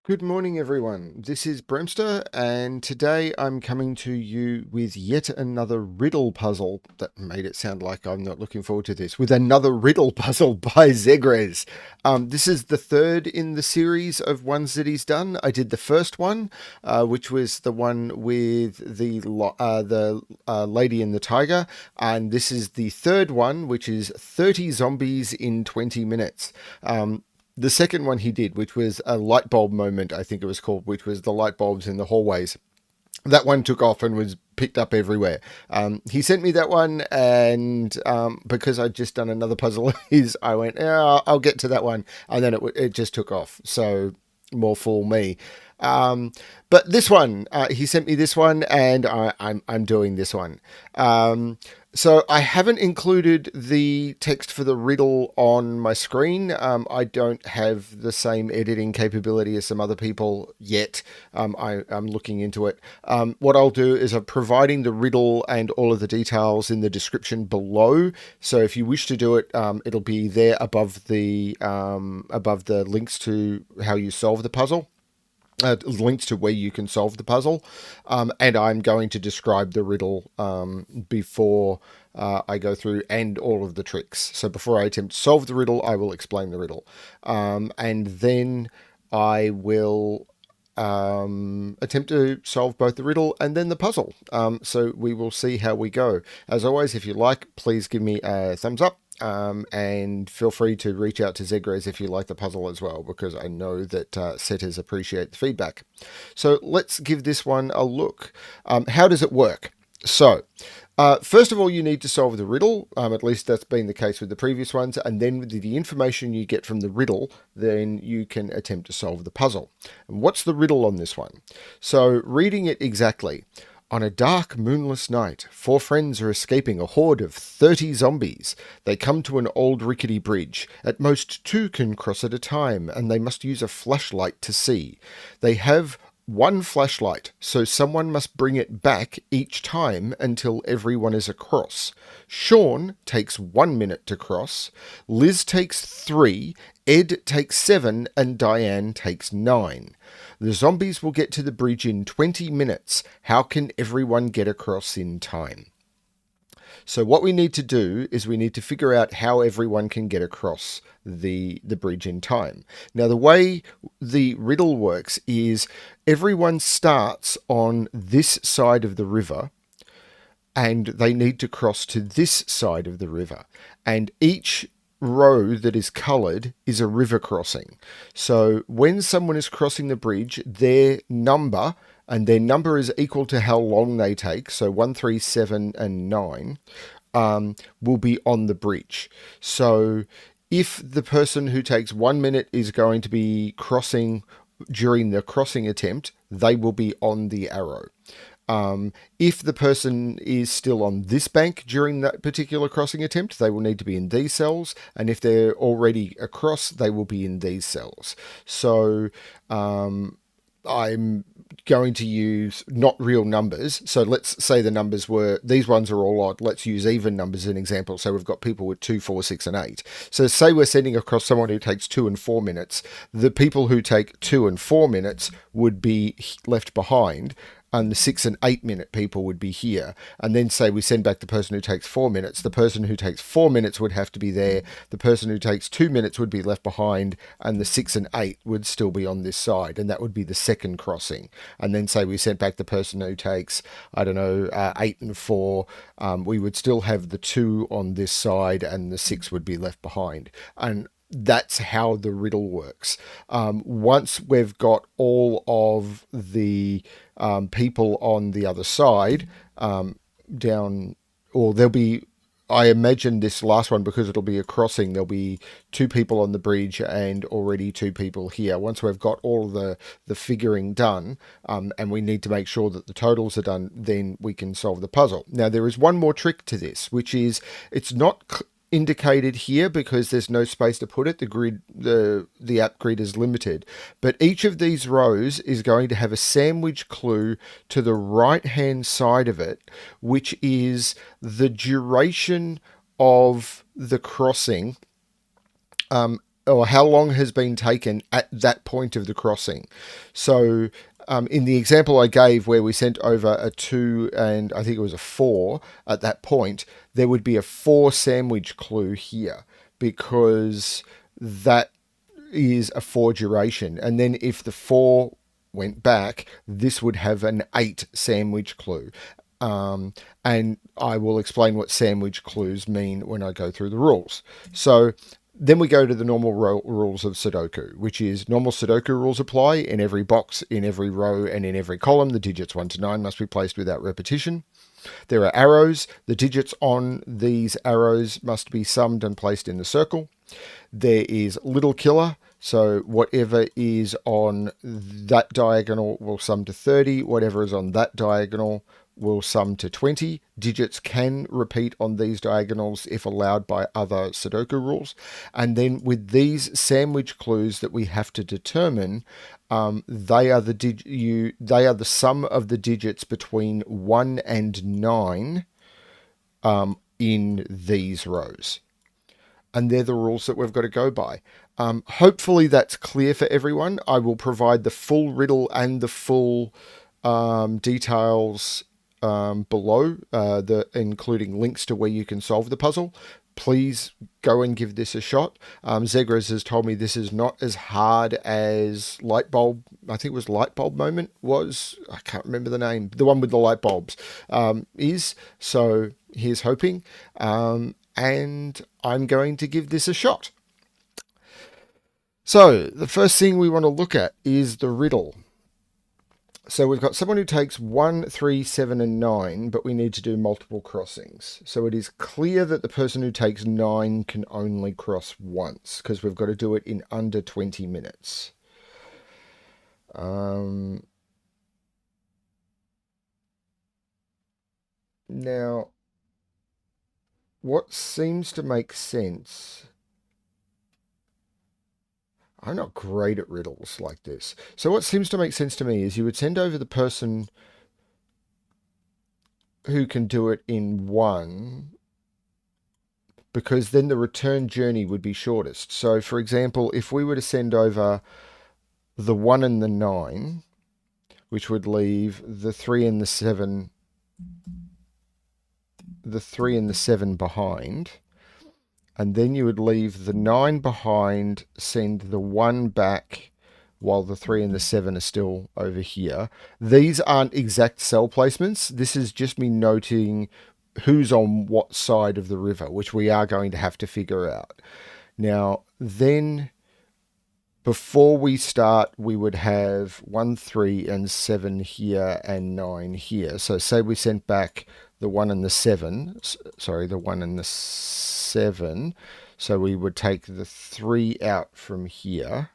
Good morning, everyone. This is Bremster, and today I'm coming to you with yet another riddle puzzle. That made it sound like I'm not looking forward to this. With another riddle puzzle by ZegreS. This is the third in the series of ones that he's done. I did the first one, which was the one with the lady and the tiger, and this is the third one, which is 30 zombies in 20 minutes. The second one he did, which was a light bulb moment, I think it was called, which was the light bulbs in the hallways. That one took off and was picked up everywhere. He sent me that one, and because I'd just done another puzzle, I went, yeah, I'll get to that one, and then it just took off. So more fool me. But this one, he sent me this one, and I'm doing this one. So I haven't included the text for the riddle on my screen. I don't have the same editing capability as some other people yet. I'm looking into it. What I'll do is I'm providing the riddle and all of the details in the description below. So if you wish to do it, it'll be there above the links to how you solve the puzzle. Links to where you can solve the puzzle, and I'm going to describe the riddle before I go through, and all of the tricks. So before I attempt to solve the riddle, I will explain the riddle, and then I will attempt to solve both the riddle and then the puzzle. So we will see how we go. As always, if you like, please give me a thumbs up. And feel free to reach out to ZegreS if you like the puzzle as well, because I know that setters appreciate the feedback. So let's give this one a look. How does it work? So, first of all, you need to solve the riddle. At least that's been the case with the previous ones. And then with the information you get from the riddle, then you can attempt to solve the puzzle. And what's the riddle on this one? So, reading it exactly. On a dark, moonless night, four friends are escaping a horde of 30 zombies. They come to an old rickety bridge. At most two can cross at a time, and they must use a flashlight to see. They have one flashlight, so someone must bring it back each time until everyone is across. Shaun takes 1 minute to cross, Liz takes 3, Ed takes 7, and Dianne takes 9. The zombies will get to the bridge in 20 minutes. How can everyone get across in time? So what we need to do is we need to figure out how everyone can get across the bridge in time. Now, the way the riddle works is everyone starts on this side of the river, and they need to cross to this side of the river. And each row that is coloured is a river crossing. So when someone is crossing the bridge, their number is equal to how long they take, so 1, 3, 7, and 9, will be on the bridge. So if the person who takes 1 minute is going to be crossing during the crossing attempt, they will be on the arrow. If the person is still on this bank during that particular crossing attempt, they will need to be in these cells. And if they're already across, they will be in these cells. So I'm going to use not real numbers. So let's say the numbers were, these ones are all odd. Let's use even numbers as an example. So we've got people with 2, 4, 6, and 8. So say we're sending across someone who takes 2 and 4 minutes. The people who take 2 and 4 minutes would be left behind, and the 6 and 8 minute people would be here. And then say we send back the person who takes 4 minutes. The person who takes 4 minutes would have to be there. The person who takes 2 minutes would be left behind, and the 6 and 8 would still be on this side. And that would be the second crossing. And then say we sent back the person who takes, 8 and 4. We would still have the 2 on this side, and the 6 would be left behind. And that's how the riddle works. Once we've got all of the people on the other side down, or there'll be, I imagine this last one, because it'll be a crossing, there'll be 2 people on the bridge and already 2 people here. Once we've got all the figuring done, and we need to make sure that the totals are done, then we can solve the puzzle. Now, there is one more trick to this, which is it's not indicated here because there's no space to put it. The grid, the app grid is limited, but each of these rows is going to have a sandwich clue to the right hand side of it, which is the duration of the crossing or how long has been taken at that point of the crossing. So in the example I gave where we sent over a 2 and I think it was a 4 at that point, there would be a 4 sandwich clue here because that is a 4 duration. And then if the 4 went back, this would have an 8 sandwich clue. And I will explain what sandwich clues mean when I go through the rules. So then we go to the normal rules of Sudoku, which is normal Sudoku rules apply in every box, in every row, and in every column. The digits 1 to 9 must be placed without repetition. There are arrows. The digits on these arrows must be summed and placed in the circle. There is little killer. So whatever is on that diagonal will sum to 30. Whatever is on that diagonal will sum to 20. Digits can repeat on these diagonals if allowed by other Sudoku rules. And then with these sandwich clues that we have to determine, they are the sum of the digits between 1 and 9 in these rows. And they're the rules that we've got to go by. Hopefully that's clear for everyone. I will provide the full riddle and the full details below, including links to where you can solve the puzzle. Please go and give this a shot. ZegreS has told me this is not as hard as Light Bulb. I think it was Light Bulb Moment was. I can't remember the name. The one with the light bulbs is. So here's hoping. And I'm going to give this a shot. So the first thing we want to look at is the riddle. So we've got someone who takes 1, 3, 7, and 9, but we need to do multiple crossings. So it is clear that the person who takes 9 can only cross once, because we've got to do it in under 20 minutes. Now, what seems to make sense... I'm not great at riddles like this. So what seems to make sense to me is you would send over the person who can do it in 1, because then the return journey would be shortest. So, for example, if we were to send over the 1 and the 9, which would leave the 3 and the 7, behind, and then you would leave the 9 behind, send the 1 back while the 3 and the 7 are still over here. These aren't exact cell placements. This is just me noting who's on what side of the river, which we are going to have to figure out. Now, then before we start, we would have 1, 3, and 7 here and 9 here. So say we sent back the 1 and the 7, the 1 and the 7. So we would take the 3 out from here,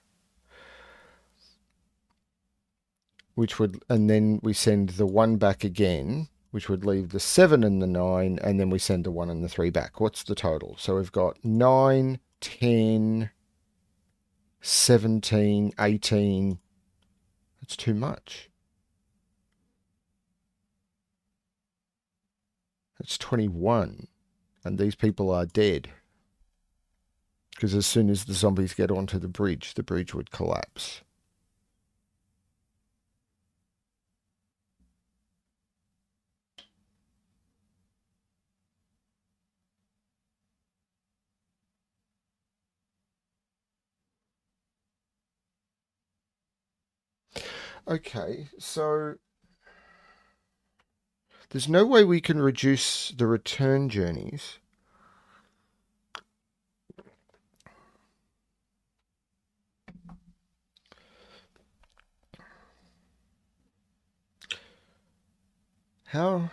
and then we send the 1 back again, which would leave the 7 and the 9, and then we send the 1 and the 3 back. What's the total? So we've got 9, 10, 17, 18. That's too much. That's 21. And these people are dead. Because as soon as the zombies get onto the bridge would collapse. Okay, so there's no way we can reduce the return journeys. How?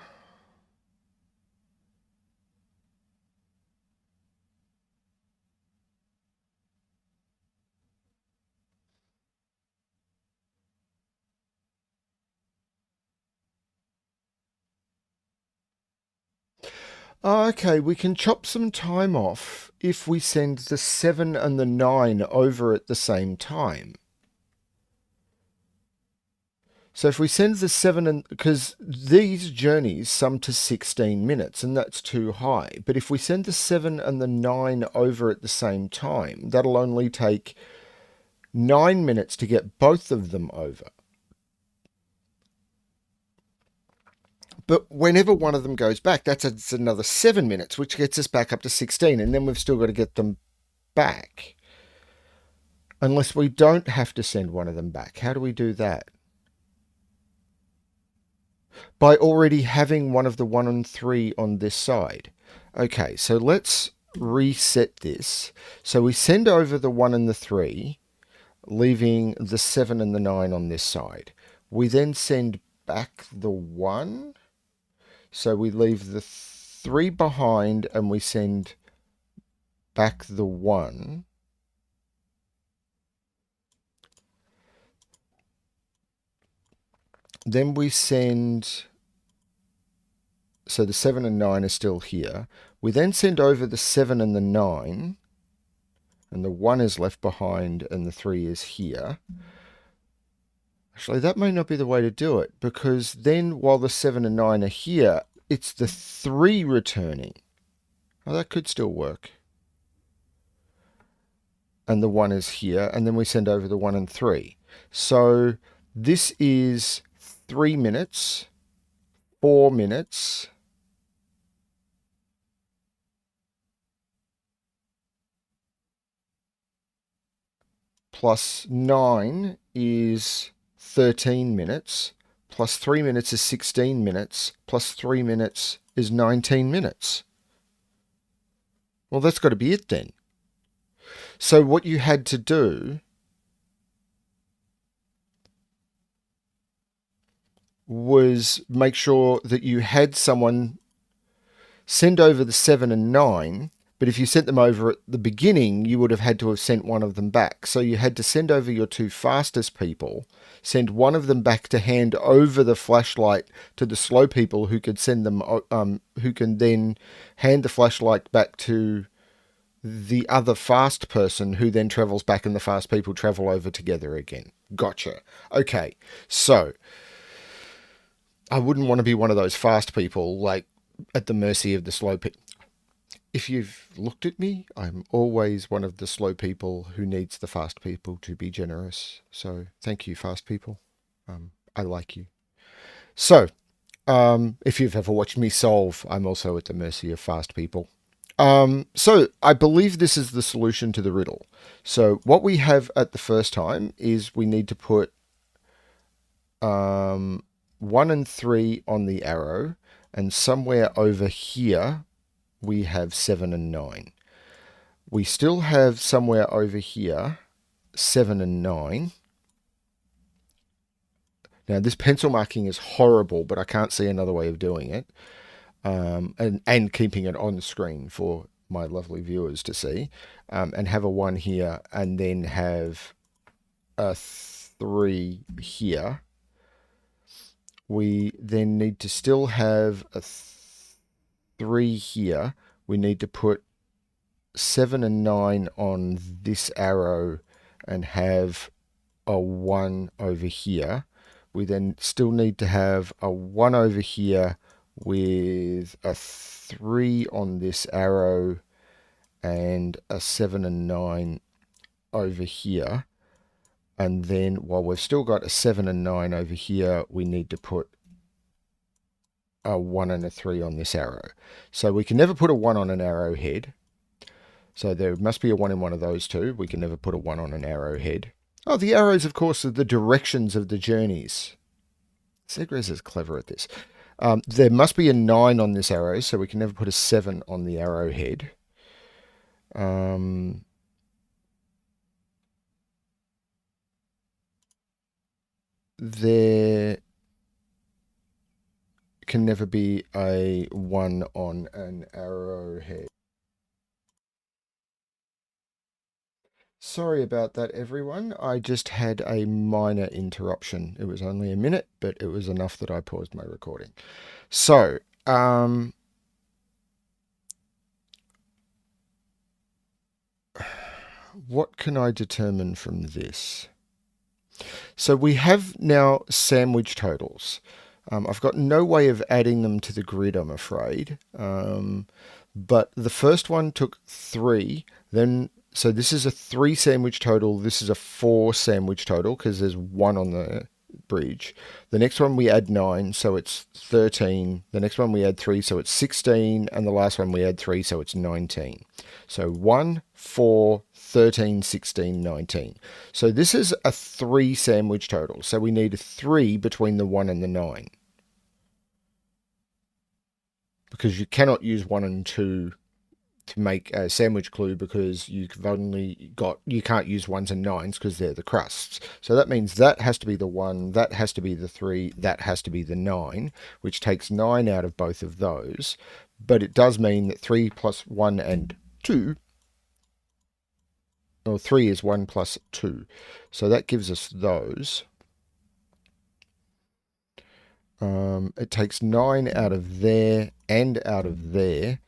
Oh, okay, we can chop some time off if we send the 7 and the 9 over at the same time. So if we send the 7 and because these journeys sum to 16 minutes and that's too high. But if we send the 7 and the 9 over at the same time, that'll only take 9 minutes to get both of them over. But whenever one of them goes back, that's another 7 minutes, which gets us back up to 16. And then we've still got to get them back. Unless we don't have to send one of them back. How do we do that? By already having one of the 1 and 3 on this side. Okay, so let's reset this. So we send over the 1 and the 3, leaving the 7 and the 9 on this side. We then send back the 1. So we leave the 3 behind and we send back the 1. Then we send... So the 7 and 9 are still here. We then send over the 7 and the 9. And the 1 is left behind and the 3 is here. Actually, that may not be the way to do it. Because then while the 7 and 9 are here, it's the 3 returning. Oh, that could still work. And the 1 is here. And then we send over the 1 and 3. So this is 3 minutes, 4 minutes, plus 9 is 13 minutes, plus 3 minutes is 16 minutes, plus 3 minutes is 19 minutes. Well, that's got to be it then. So what you had to do was make sure that you had someone send over the 7 and 9, but if you sent them over at the beginning, you would have had to have sent one of them back. So you had to send over your 2 fastest people, send one of them back to hand over the flashlight to the slow people who could send them, who can then hand the flashlight back to the other fast person who then travels back and the fast people travel over together again. Gotcha. Okay, so I wouldn't want to be one of those fast people, like, at the mercy of the slow people. If you've looked at me, I'm always one of the slow people who needs the fast people to be generous. So thank you, fast people. I like you. So, if you've ever watched me solve, I'm also at the mercy of fast people. So I believe this is the solution to the riddle. So what we have at the first time is we need to put 1 and 3 on the arrow, and somewhere over here we have 7 and 9. We still have somewhere over here 7 and 9. Now this pencil marking is horrible, but I can't see another way of doing it. And keeping it on the screen for my lovely viewers to see. And have a 1 here, and then have a 3 here. We then need to still have a 3 here. We need to put 7 and 9 on this arrow and have a 1 over here. We then still need to have a 1 over here with a 3 on this arrow and a 7 and 9 over here. And then while we've still got a 7 and 9 over here, we need to put a 1 and a 3 on this arrow. So we can never put a 1 on an arrowhead. So there must be a 1 in one of those two. We can never put a 1 on an arrowhead. Oh, the arrows, of course, are the directions of the journeys. ZegreS is clever at this. There must be a 9 on this arrow, so we can never put a 7 on the arrowhead. There can never be a 1 on an arrowhead. Sorry about that, everyone. I just had a minor interruption. It was only a minute, but it was enough that I paused my recording. So, what can I determine from this? So we have now sandwich totals. I've got no way of adding them to the grid, I'm afraid. But the first one took 3. Then, so this is a 3 sandwich total. This is a 4 sandwich total because there's 1 on the bridge. The next one we add 9, so it's 13. The next one we add 3, so it's 16. And the last one we add 3, so it's 19. So 1, 4, 13, 16, 19. So this is a 3 sandwich total. So we need a 3 between the 1 and the 9. Because you cannot use 1 and 2 to make a sandwich clue because you can't use 1s and 9s because they're the crusts. So that means that has to be the 1, that has to be the 3, that has to be the 9, which takes 9 out of both of those. But it does mean that 3 plus 1 and 2, or 3 is 1 plus 2. So that gives us those. It takes 9 out of there and out of there.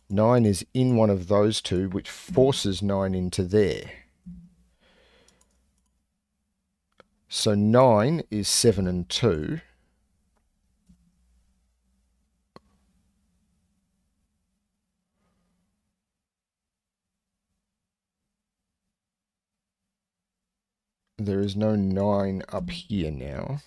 9 is in one of those two, which forces 9 into there. So 9 is 7 and 2. There is no 9 up here now.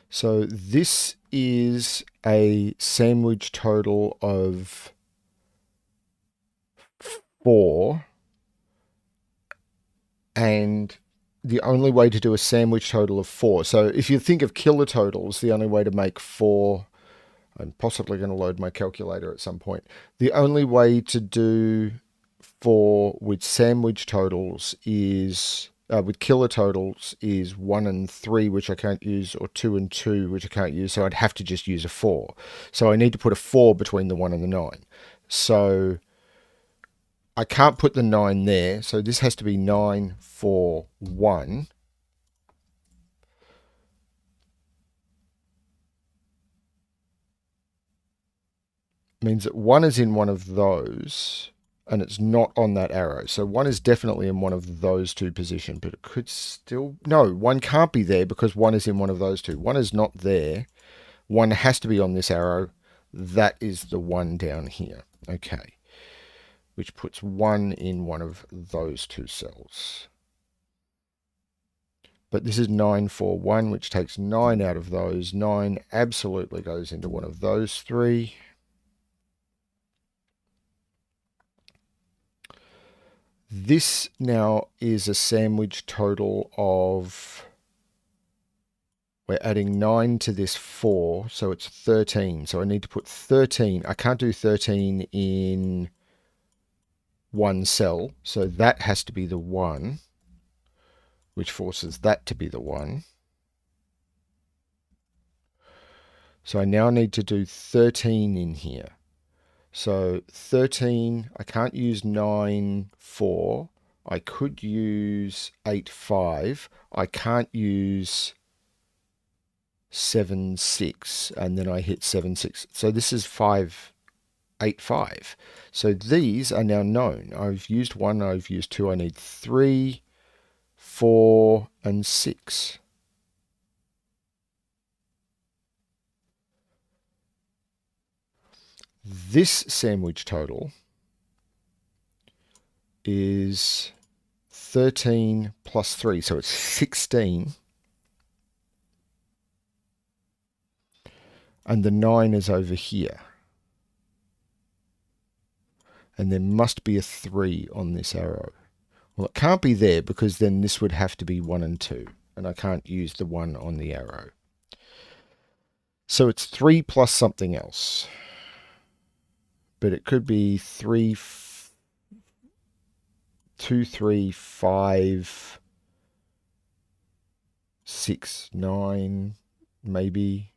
So this is a sandwich total of 4. And the only way to do a sandwich total of 4. So if you think of killer totals, the only way to make 4, I'm possibly going to load my calculator at some point. The only way to do 4 with sandwich totals is, with killer totals, is 1 and 3, which I can't use, or 2 and 2, which I can't use. So I'd have to just use a 4. So I need to put a 4 between the 1 and the 9. So I can't put the 9 there. So this has to be 9, 4, 1. Means that 1 is in one of those, and it's not on that arrow. So 1 is definitely in one of those two positions, but it could still... No, 1 can't be there because 1 is in one of those two. 1 is not there. 1 has to be on this arrow. That is the 1 down here. Okay. Which puts 1 in one of those two cells. But this is 9, 4, 1, which takes 9 out of those. 9 absolutely goes into one of those 3. This now is a sandwich total of... We're adding 9 to this 4, so it's 13. So I need to put 13. I can't do 13 in one cell, so that has to be the 1, which forces that to be the 1. So I now need to do 13 in here. So 13, I can't use 9, 4. I could use 8, 5. I can't use 7, 6. And then I hit 7, 6. So this is 5, 8, 5. So these are now known. I've used 1, I've used 2. I need 3, 4, and 6. This sandwich total is 13 plus 3, so it's 16. And the 9 is over here. And there must be a 3 on this arrow. Well, it can't be there because then this would have to be 1 and 2. And I can't use the 1 on the arrow. So it's 3 plus something else. But it could be 3, 2, 3, 5, 6, 9, maybe.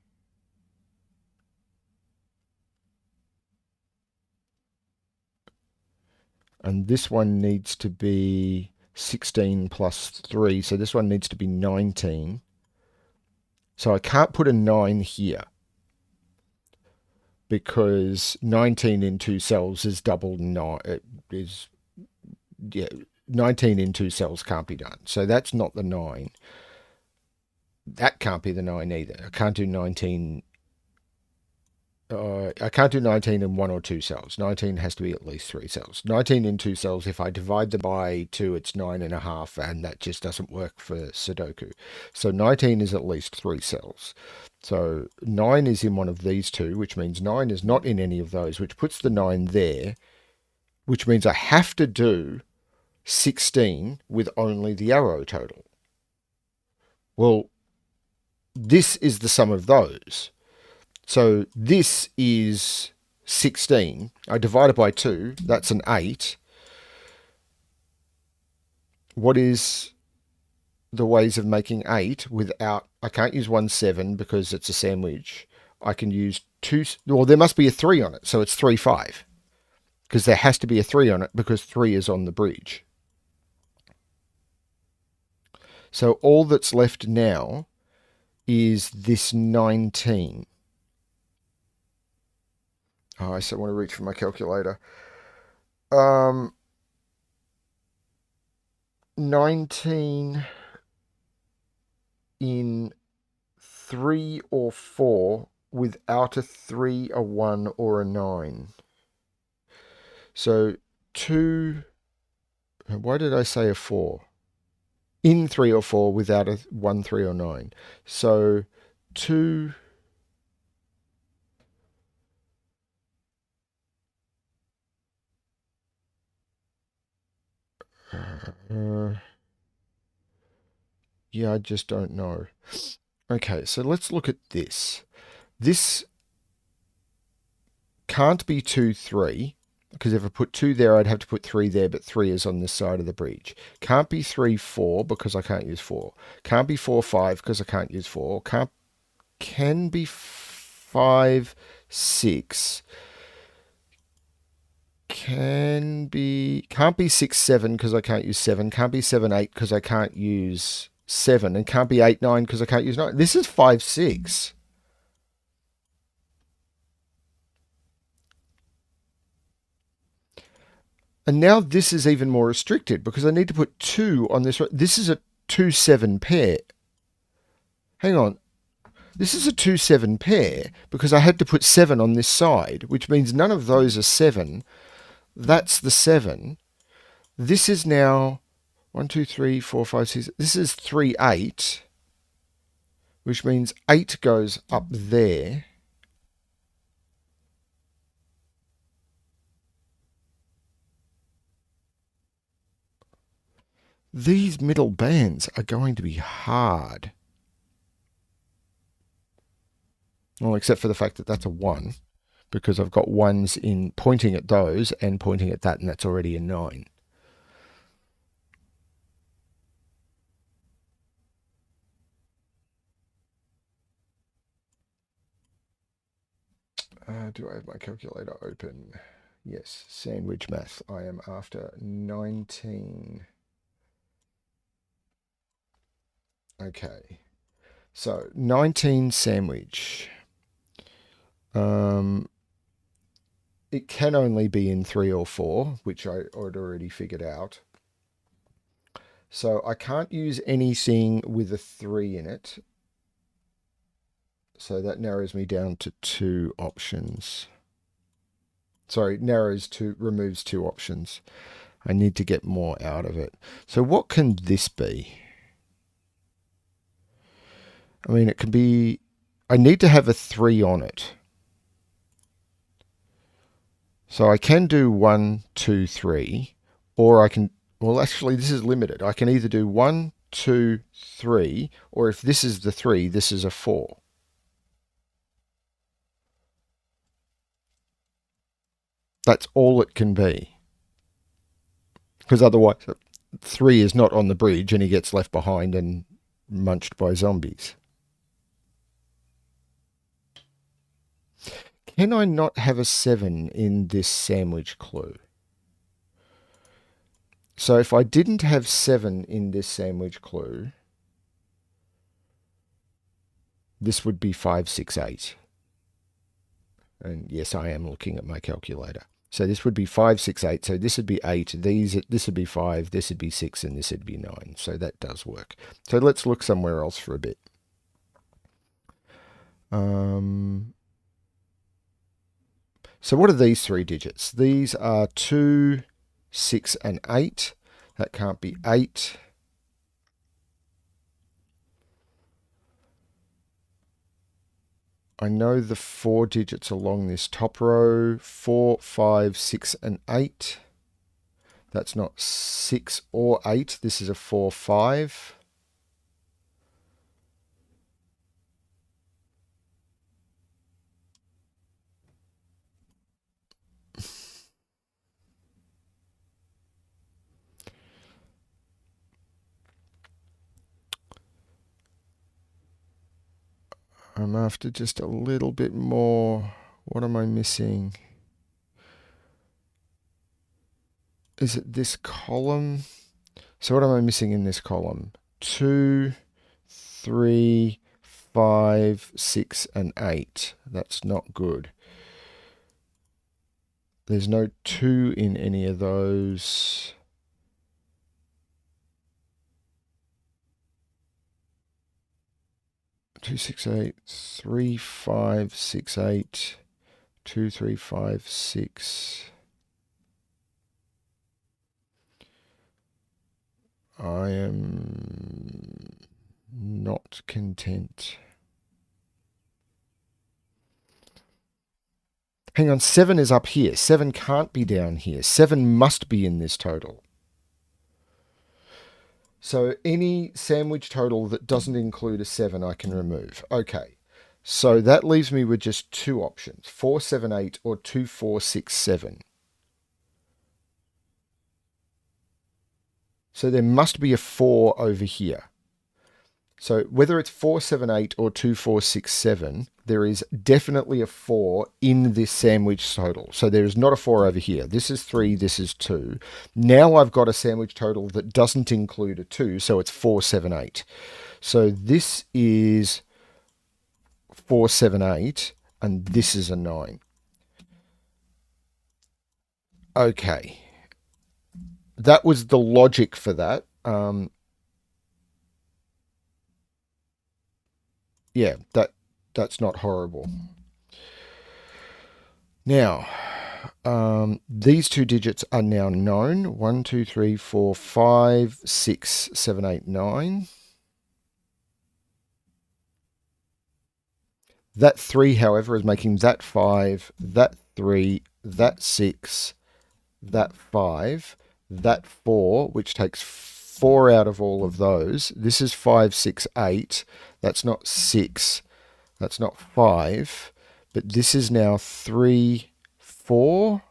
And this one needs to be 16 plus 3. So this one needs to be 19. So I can't put a 9 here, because 19 in 2 cells is double 9. It is, yeah, 19 in 2 cells can't be done. So that's not the 9. That can't be the 9 either. I can't do 19. I can't do 19 in 1 or 2 cells. 19 has to be at least 3 cells. 19 in 2 cells, if I divide them by 2, it's 9.5, and that just doesn't work for Sudoku. So 19 is at least 3 cells. So 9 is in one of these two, which means 9 is not in any of those, which puts the 9 there, which means I have to do 16 with only the arrow total. Well, this is the sum of those. So this is 16. I divide it by 2. That's an 8. What is the ways of making 8 without... I can't use 1 7 because it's a sandwich. I can use 2... Well, there must be a 3 on it, so it's 3 5. Because there has to be a 3 on it because 3 is on the bridge. So all that's left now is this 19. Oh, I still want to reach for my calculator. 19 in 3 or 4 without a 3, a 1, or a 9. So 2... Why did I say a 4? In 3 or 4 without a 1, 3, or 9. So 2... yeah, I just don't know. Okay, so let's look at this. This can't be 2, 3, because if I put 2 there, I'd have to put 3 there, but 3 is on this side of the bridge. Can't be 3, 4, because I can't use 4. Can't be 4, 5, because I can't use 4. Can be 5, 6. Can't be 6, 7 because I can't use 7. Can't be 7, 8 because I can't use 7. And can't be 8, 9 because I can't use 9. This is 5, 6. And now this is even more restricted because I need to put 2 on this. This is a 2, 7 pair. Hang on. This is a 2, 7 pair because I had to put 7 on this side, which means none of those are 7. That's the 7. This is now 1, 2, 3, 4, 5, 6. This is 3, 8, which means 8 goes up there. These middle bands are going to be hard. Well, except for the fact that that's a 1, because I've got 1s in pointing at those and pointing at that, and that's already a 9. Do I have my calculator open? Yes, sandwich math. I am after 19. Okay, so 19 sandwich. It can only be in 3 or 4, which I had already figured out. So I can't use anything with a 3 in it. So that narrows me down to 2 options. Sorry, removes 2 options. I need to get more out of it. So what can this be? I mean, it can be... I need to have a 3 on it. So I can do 1, 2, 3, or I can... Well, actually, this is limited. I can either do 1, 2, 3, or if this is the 3, this is a 4. That's all it can be. Because otherwise, 3 is not on the bridge and he gets left behind and munched by zombies. Can I not have a 7 in this sandwich clue? So if I didn't have 7 in this sandwich clue, this would be 5, 6, 8. And yes, I am looking at my calculator. So this would be 5, 6, 8. So this would be 8. This would be 5. This would be 6, and this would be 9. So that does work. So let's look somewhere else for a bit. So what are these three digits? These are 2, 6, and 8. That can't be 8. I know the 4 digits along this top row, 4, 5, 6, and 8. That's not 6 or 8. This is a 4, 5. I'm after just a little bit more. What am I missing? Is it this column? So what am I missing in this column? 2, 3, 5, 6, and 8. That's not good. There's no 2 in any of those. Two, 6, 8, 3, 5, 6, 8, 2, 3, 5, 6. I am not content. Hang on, 7 is up here. 7 can't be down here. 7 must be in this total. So any sandwich total that doesn't include a 7 I can remove. Okay, so that leaves me with just two options, 4, 7, 8 or 2, 4, 6, 7. So there must be a 4 over here. So whether it's 4, 7, 8 or 2, 4, 6, 7, there is definitely a 4 in this sandwich total. So there is not a 4 over here. This is 3, this is 2. Now I've got a sandwich total that doesn't include a 2, so it's 4, 7, 8. So this is 4, 7, 8, and this is a 9. Okay. That was the logic for that. Yeah, that's not horrible. Now, these two digits are now known. 1, 2, 3, 4, 5, 6, 7, 8, 9. That 3, however, is making that 5, that 3, that 6, that 5, that 4, which takes 4 out of all of those. This is 5, 6, 8. That's not 6. That's not 5. But this is now 3, 4.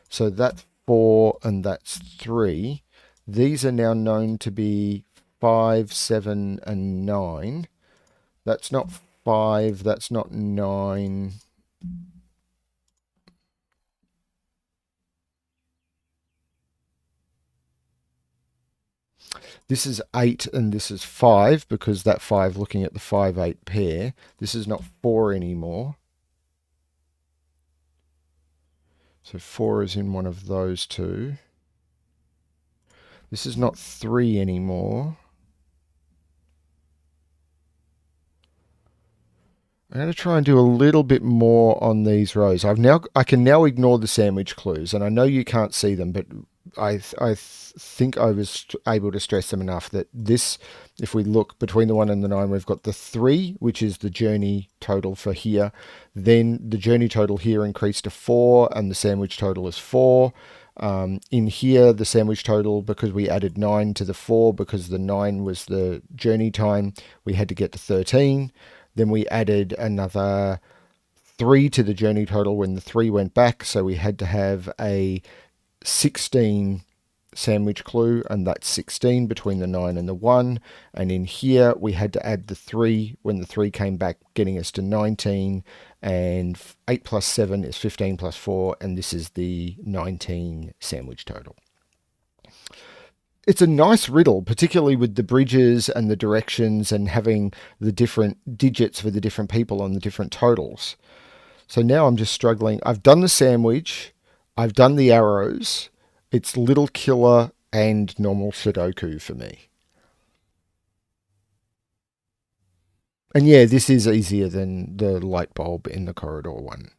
So that's 4 and that's 3. These are now known to be 5, 7, and 9. That's not 5. That's not 9. This is 8 and this is 5 because that 5 looking at the 5, 8 pair. This is not 4 anymore. So 4 is in one of those two. This is not 3 anymore. I'm going to try and do a little bit more on these rows. I can now ignore the sandwich clues, and I know you can't see them, but I think I was able to stress them enough that this, if we look between the 1 and the 9, we've got the 3, which is the journey total for here. Then the journey total here increased to 4, and the sandwich total is 4. In here, the sandwich total, because we added 9 to the 4, because the 9 was the journey time, we had to get to 13. Then we added another 3 to the journey total when the 3 went back, so we had to have a 16 sandwich clue, and that's 16 between the 9 and the 1. And in here, we had to add the 3 when the 3 came back, getting us to 19. And 8 plus 7 is 15 plus 4, and this is the 19 sandwich total. It's a nice riddle, particularly with the bridges and the directions and having the different digits for the different people on the different totals. So now I'm just struggling. I've done the sandwich. I've done the arrows. It's little killer and normal Sudoku for me. And yeah, this is easier than the light bulb in the corridor one.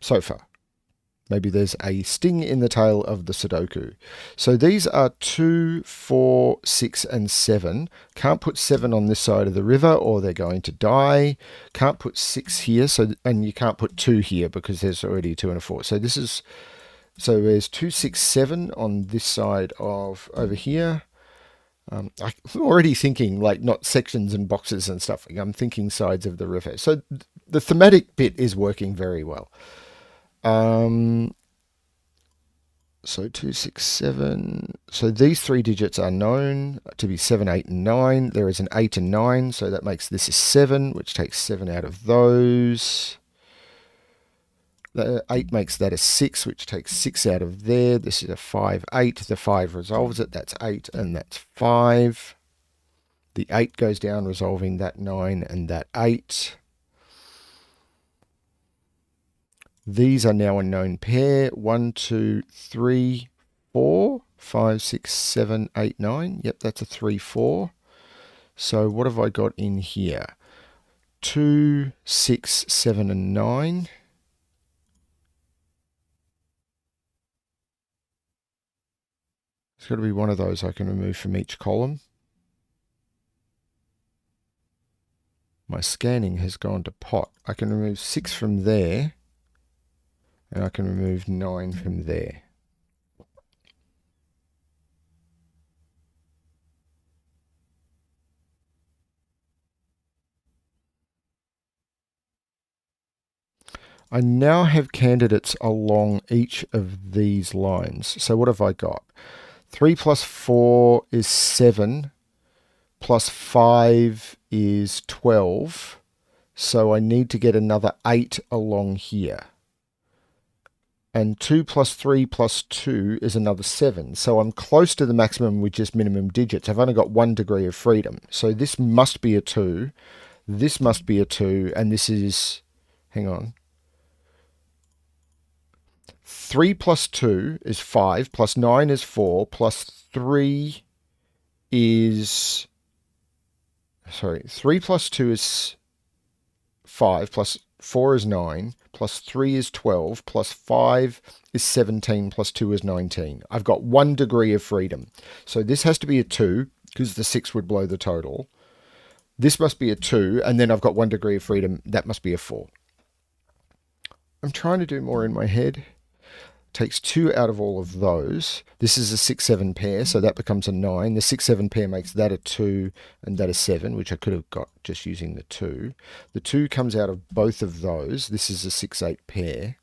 So far. Maybe there's a sting in the tail of the Sudoku. So these are 2, 4, 6, and 7. Can't put 7 on this side of the river or they're going to die. Can't put 6 here, and you can't put 2 here because there's already a 2 and a 4. So there's 2, 6, 7 on this side of over here. I'm already thinking like not sections and boxes and stuff. I'm thinking sides of the river. So the thematic bit is working very well. So 2, 6, 7. So these 3 digits are known to be 7, 8, and 9. There is an 8 and 9, so that makes this a 7, which takes 7 out of those. The 8 makes that a 6, which takes 6 out of there. This is a 5, 8. The 5 resolves it. That's 8, and that's 5. The 8 goes down, resolving that 9 and that 8. These are now a known pair. 1, 2, 3, 4, 5, 6, 7, 8, 9. Yep, that's a 3, 4. So what have I got in here? 2, 6, 7, and 9. It's got to be one of those I can remove from each column. My scanning has gone to pot. I can remove 6 from there. And I can remove 9 from there. I now have candidates along each of these lines. So what have I got? 3 plus 4 is 7, plus 5 is 12. So I need to get another 8 along here. And 2 plus 3 plus 2 is another 7. So I'm close to the maximum with just minimum digits. I've only got 1 degree of freedom. So this must be a 2. This must be a 2. And this is, hang on. 3 plus 2 is 5, plus 9 is 4, plus 3 is... Sorry, 3 plus 2 is 5, plus 4 is 9, plus 3 is 12, plus 5 is 17, plus 2 is 19. I've got 1 degree of freedom. So this has to be a 2, because the 6 would blow the total. This must be a 2, and then I've got 1 degree of freedom. That must be a 4. I'm trying to do more in my head. Takes 2 out of all of those. This is a 6-7 pair, so that becomes a 9. The 6-7 pair makes that a 2 and that a 7, which I could have got just using the 2. The 2 comes out of both of those. This is a 6-8 pair.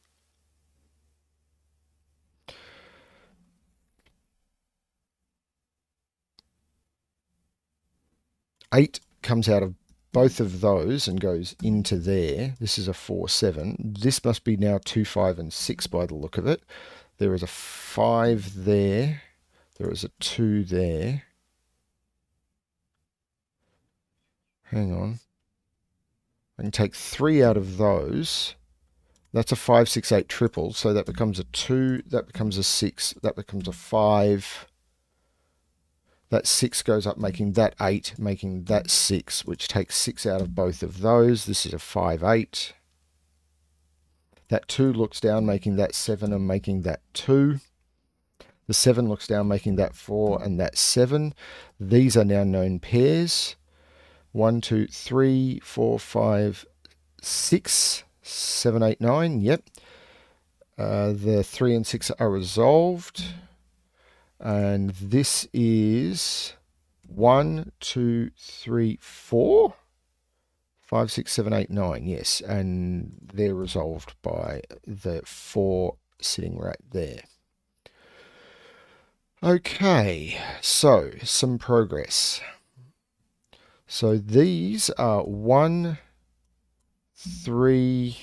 Eight comes out of both of those and goes into there. This is a 4-7. This must be now 2, 5, and 6 by the look of it. There is a 5 there. There is a 2 there. Hang on. I can take 3 out of those. That's a 5, 6, 8 triple. So that becomes a 2. That becomes a 6. That becomes a 5. That 6 goes up, making that 8, making that 6, which takes 6 out of both of those. This is a 5, 8. That 2 looks down, making that 7 and making that 2. The 7 looks down, making that 4 and that 7. These are now known pairs. 1, 2, 3, 4, 5, 6, 7, 8, 9. Yep. The 3 and 6 are resolved. And this is 1, 2, 3, 4, 5, 6, 7, 8, 9. Yes, and they're resolved by the 4 sitting right there. Okay, so some progress. So these are 1, 3,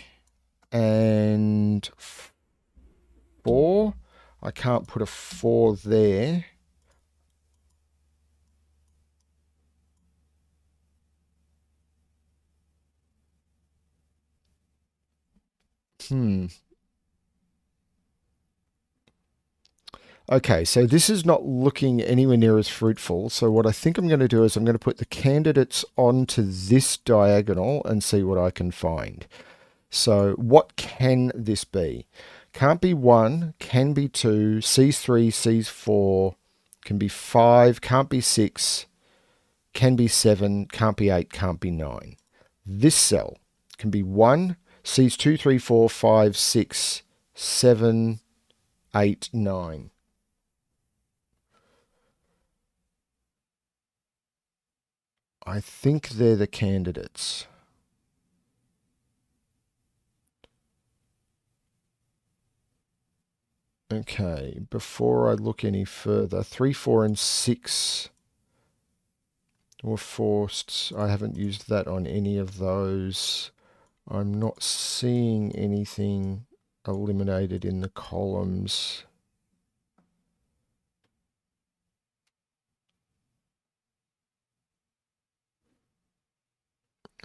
and 4. I can't put a 4 there. Hmm. Okay, so this is not looking anywhere near as fruitful. So what I think I'm going to do is I'm going to put the candidates onto this diagonal and see what I can find. So what can this be? Can't be 1, can be 2, C's 3, C's 4, can be 5, can't be 6, can be 7, can't be 8, can't be 9. This cell can be 1, C's 2, 3, 4, 5, 6, 7, 8, 9. I think they're the candidates. Okay, before I look any further, 3, 4, and 6 were forced. I haven't used that on any of those. I'm not seeing anything eliminated in the columns.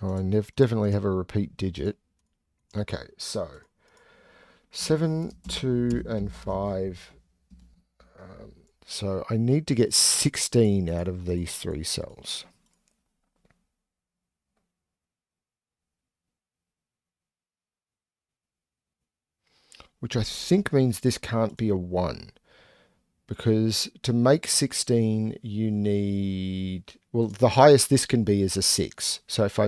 Oh, I definitely have a repeat digit. Okay, so 7, 2, and 5. So I need to get 16 out of these 3 cells. Which I think means this can't be a 1. Because to make 16, you need... Well, the highest this can be is a 6. So if I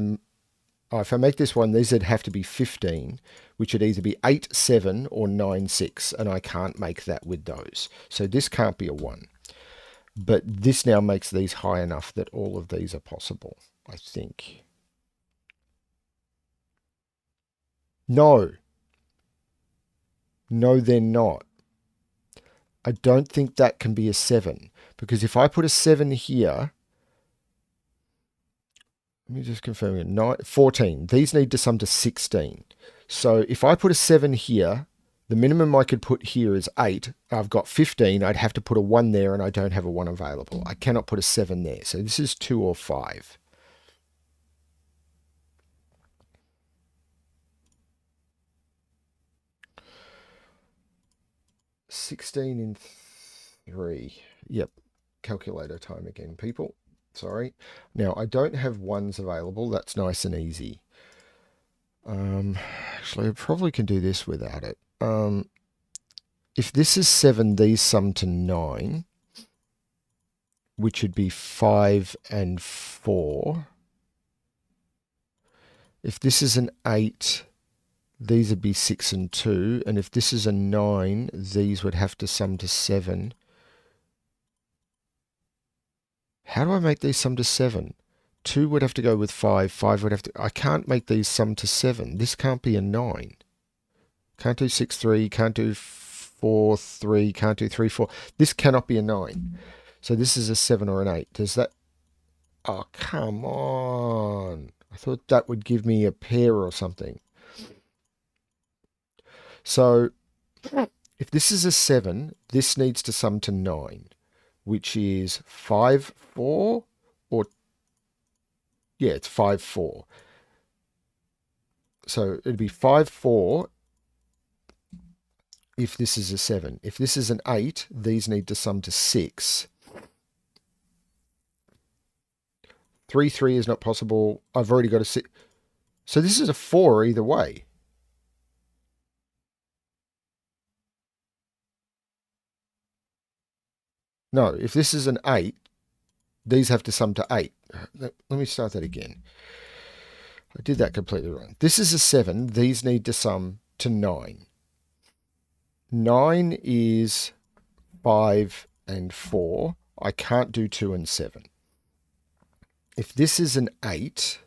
make this one, these would have to be 15, which would either be 8, 7, or 9, 6. And I can't make that with those. So this can't be a 1. But this now makes these high enough that all of these are possible, I think. No. No, they're not. I don't think that can be a 7. Because if I put a 7 here... Let me just confirm it. 14. These need to sum to 16. So if I put a 7 here, the minimum I could put here is 8. I've got 15. I'd have to put a 1 there, and I don't have a 1 available. I cannot put a 7 there. So this is 2 or 5. $16 in 3. Yep. Calculator time again, people. Sorry. Now, I don't have 1s available. That's nice and easy. Actually, I probably can do this without it. If this is 7, these sum to 9, which would be 5 and 4. If this is an 8, these would be 6 and 2. And if this is a 9, these would have to sum to 7. How do I make these sum to 7? 2 would have to go with 5. 5 would have to... I can't make these sum to 7. This can't be a 9. Can't do 6, 3. Can't do 4, 3. Can't do 3, 4. This cannot be a 9. So this is a 7 or an 8. Does that... Oh, come on. I thought that would give me a pair or something. So if this is a 7, this needs to sum to 9, which is 5, 4, or... Yeah, it's 5, 4. So it'd be 5, 4 if this is a 7. If this is an 8, these need to sum to 6. 3, 3 is not possible. I've already got a 6. So this is a 4 either way. No, if this is an 8, these have to sum to 8. Let me start that again. I did that completely wrong. This is a 7. These need to sum to 9. 9 is 5 and 4. I can't do 2 and 7. If this is an 8,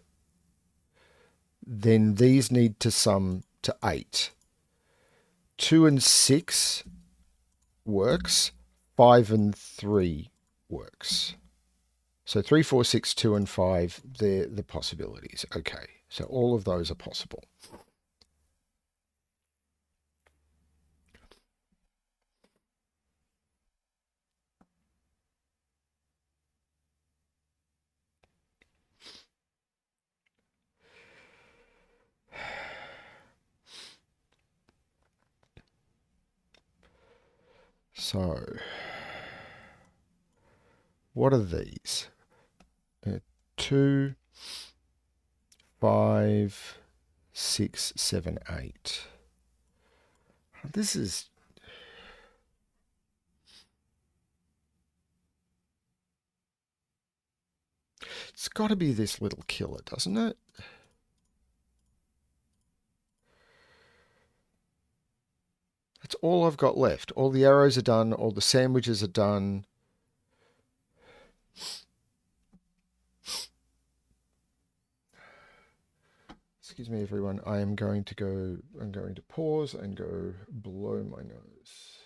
then these need to sum to 8. 2 and 6 works. 5 and 3 works. So 3, 4, 6, 2, and 5, they're the possibilities. Okay, so all of those are possible. So, what are these? 2, 5, 6, 7, 8. This is... It's got to be this little killer, doesn't it? That's all I've got left. All the arrows are done. All the sandwiches are done. Excuse me, everyone. I'm going to pause and go blow my nose.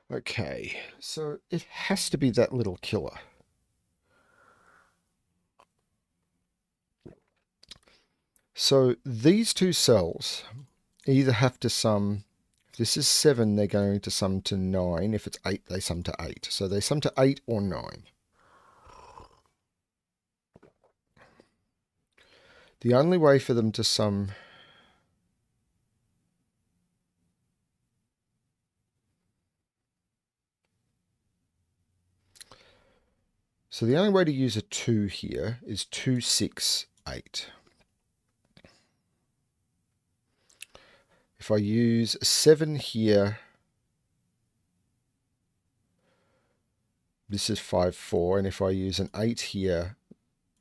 Okay, so it has to be that little killer. So these two cells either have to sum, if this is 7, they're going to sum to 9. If it's 8, they sum to 8. So they sum to 8 or 9. The only way for them to sum... So the only way to use a 2 here is 2, 6, 8. If I use a 7 here, this is 5, 4. And if I use an 8 here,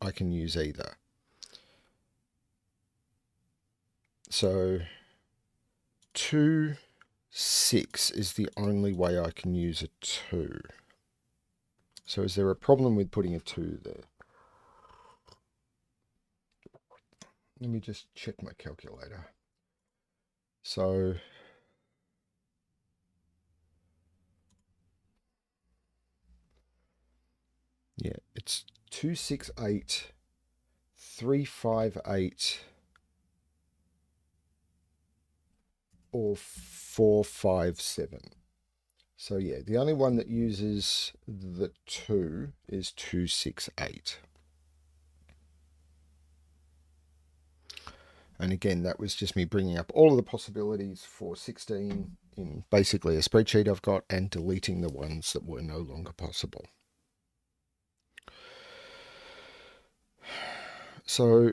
I can use either. So 2, 6 is the only way I can use a 2. So is there a problem with putting a 2 there? Let me just check my calculator. So yeah, it's 2, 6, 8, 3, 5, 8, or 4, 5, 7. So yeah, the only one that uses the 2 is 2, 6, 8. And again, that was just me bringing up all of the possibilities for 16 in basically a spreadsheet I've got and deleting the ones that were no longer possible. So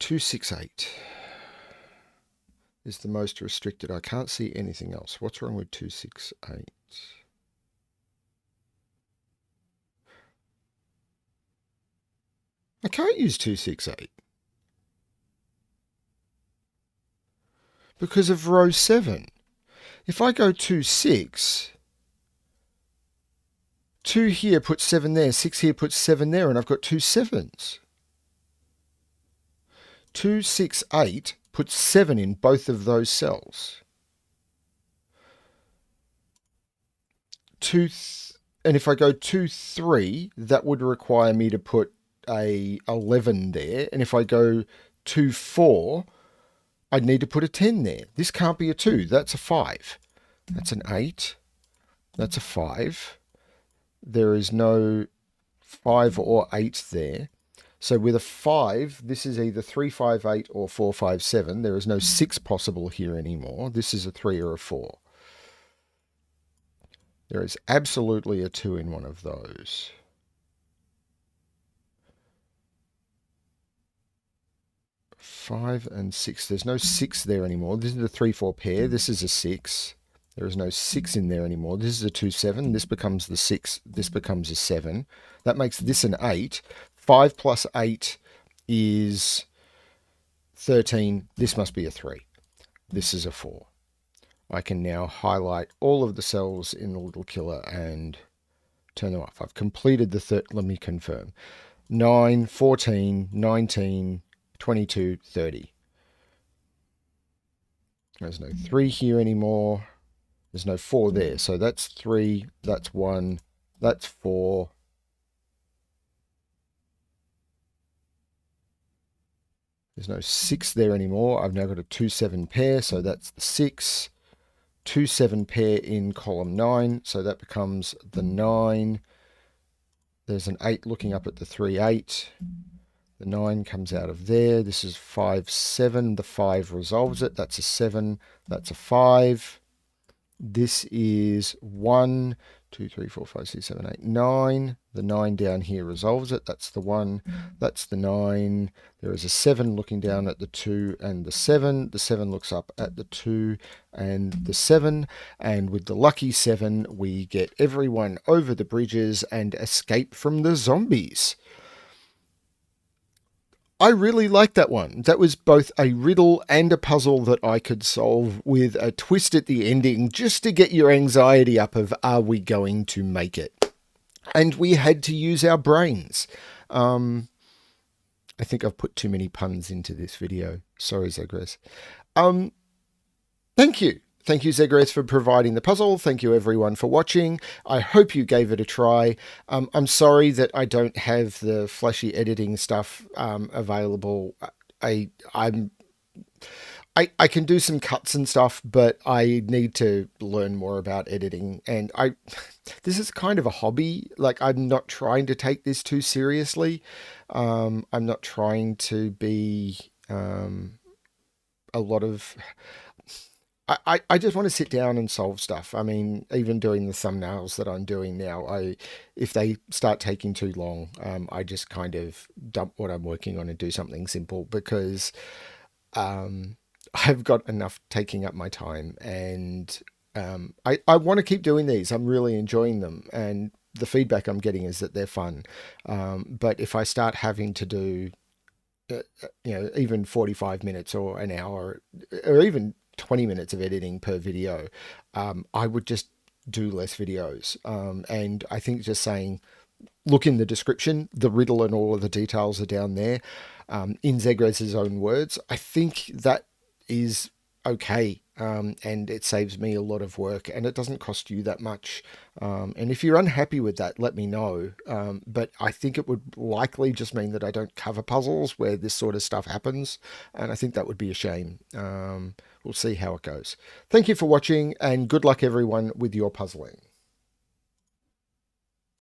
2, 6, 8 is the most restricted. I can't see anything else. What's wrong with 2, 6, 8? I can't use 2, 6, 8. Because of row 7. If I go 2, 6, 2 here puts 7 there, 6 here puts 7 there, and I've got 2 7s. 2, 6, 8 puts 7 in both of those cells. And if I go 2, 3, that would require me to put a 11 there. And if I go 2, 4, I'd need to put a 10 there. This can't be a 2. That's a 5. That's an 8. That's a 5. There is no 5 or 8 there. So with a 5, this is either 3, 5, 8 or 4, 5, 7. There is no 6 possible here anymore. This is a 3 or a 4. There is absolutely a 2 in one of those. Five and 6. There's no 6 there anymore. This is a 3, 4 pair. This is a 6. There is no 6 in there anymore. This is a 2, 7. This becomes the 6. This becomes a 7. That makes this an 8. 5 plus 8 is 13. This must be a 3. This is a 4. I can now highlight all of the cells in the little killer and turn them off. I've completed the let me confirm. 9, 14, 19, 22, 30. There's no 3 here anymore. There's no 4 there. So that's 3, that's 1, that's 4. There's no 6 there anymore. I've now got a 2, 7 pair, so that's the 6. 2, 7 pair in column 9, so that becomes the 9. There's an 8 looking up at the 3, 8. The 9 comes out of there. This is 5, 7. The 5 resolves it. That's a 7. That's a 5. This is 1, 2, 3, 4, 5, 6, 7, 8, 9. The 9 down here resolves it. That's the 1. That's the 9. There is a 7 looking down at the 2 and the 7. The 7 looks up at the 2 and the 7. And with the lucky 7, we get everyone over the bridges and escape from the zombies. I really liked that one. That was both a riddle and a puzzle that I could solve with a twist at the ending just to get your anxiety up of, are we going to make it? And we had to use our brains. I think I've put too many puns into this video. Sorry, ZegreS. Thank you. Thank you, ZegreS, for providing the puzzle. Thank you, everyone, for watching. I hope you gave it a try. I'm sorry that I don't have the flashy editing stuff available. I'm I can do some cuts and stuff, but I need to learn more about editing. And this is kind of a hobby. Like, I'm not trying to take this too seriously. I'm not trying to be a lot of. I just want to sit down and solve stuff. I mean, even doing the thumbnails that I'm doing now, if they start taking too long, I just kind of dump what I'm working on and do something simple because I've got enough taking up my time, and I want to keep doing these. I'm really enjoying them, and the feedback I'm getting is that they're fun. But if I start having to do, even 45 minutes or an hour, or even 20 minutes of editing per video, I would just do less videos. And I think just saying, look in the description, the riddle and all of the details are down there, in ZegreS's own words. I think that is okay. And it saves me a lot of work, and it doesn't cost you that much. And if you're unhappy with that, let me know. But I think it would likely just mean that I don't cover puzzles where this sort of stuff happens, and I think that would be a shame. We'll see how it goes. Thank you for watching, and good luck everyone with your puzzling.